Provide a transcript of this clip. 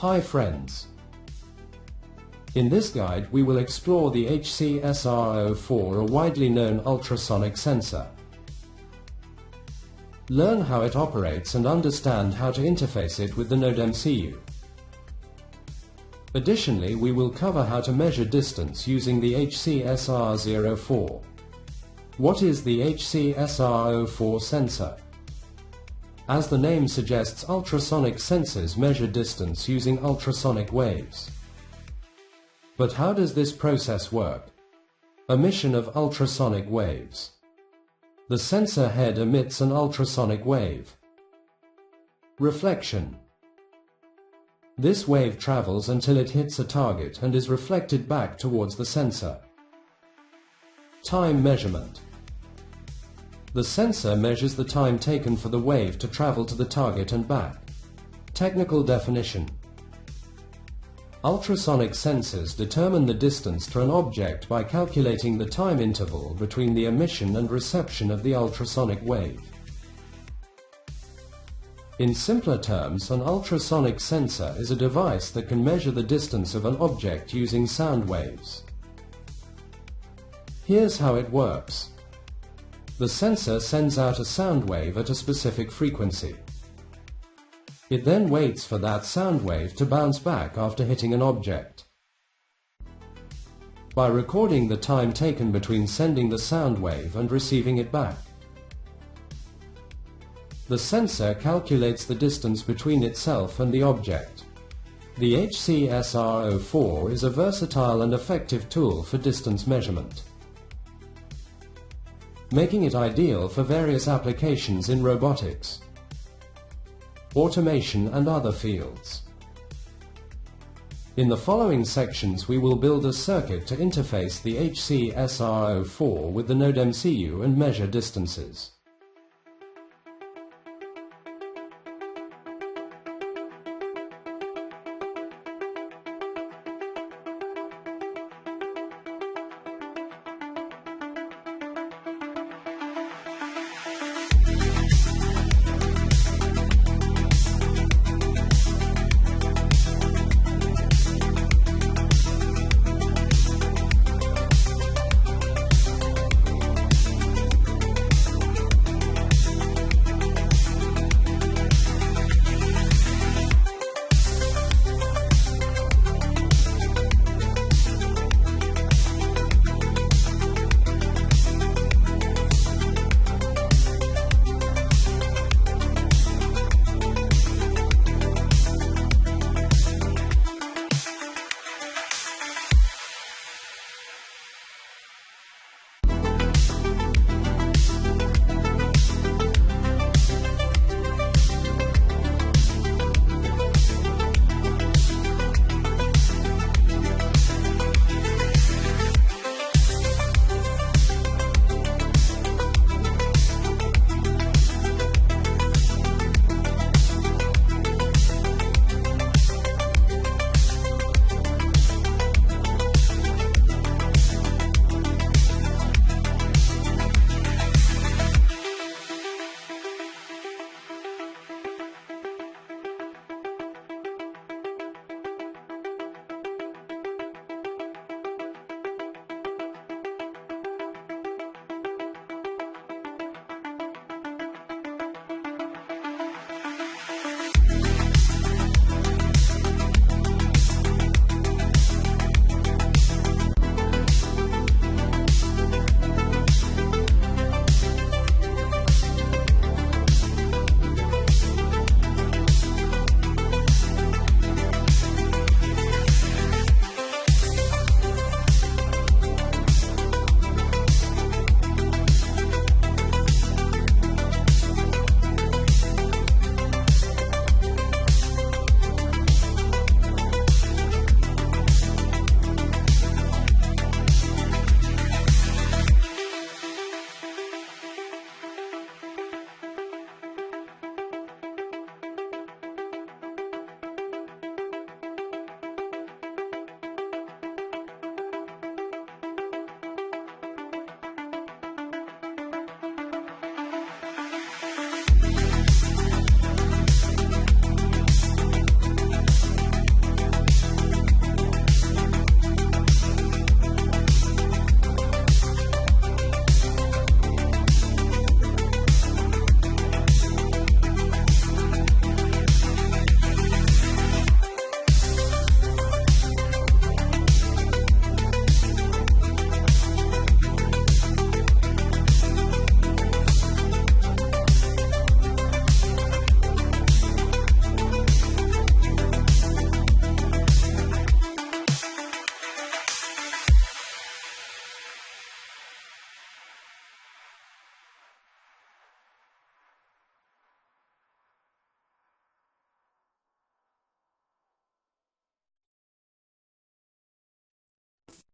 Hi friends! In this guide we will explore the HC-SR04, a widely known ultrasonic sensor. Learn how it operates and understand how to interface it with the NodeMCU. Additionally, we will cover how to measure distance using the HC-SR04. What is the HC-SR04 sensor? As the name suggests, ultrasonic sensors measure distance using ultrasonic waves. But how does this process work? Emission of ultrasonic waves. The sensor head emits an ultrasonic wave. Reflection. This wave travels until it hits a target and is reflected back towards the sensor. Time measurement. The sensor measures the time taken for the wave to travel to the target and back. Technical definition. Ultrasonic sensors determine the distance to an object by calculating the time interval between the emission and reception of the ultrasonic wave. In simpler terms, an ultrasonic sensor is a device that can measure the distance of an object using sound waves. Here's how it works. The sensor sends out a sound wave at a specific frequency. It then waits for that sound wave to bounce back after hitting an object. By recording the time taken between sending the sound wave and receiving it back, the sensor calculates the distance between itself and the object. The HC-SR04 is a versatile and effective tool for distance measurement, making it ideal for various applications in robotics, automation and other fields. In the following sections we will build a circuit to interface the HC-SR04 with the NodeMCU and measure distances.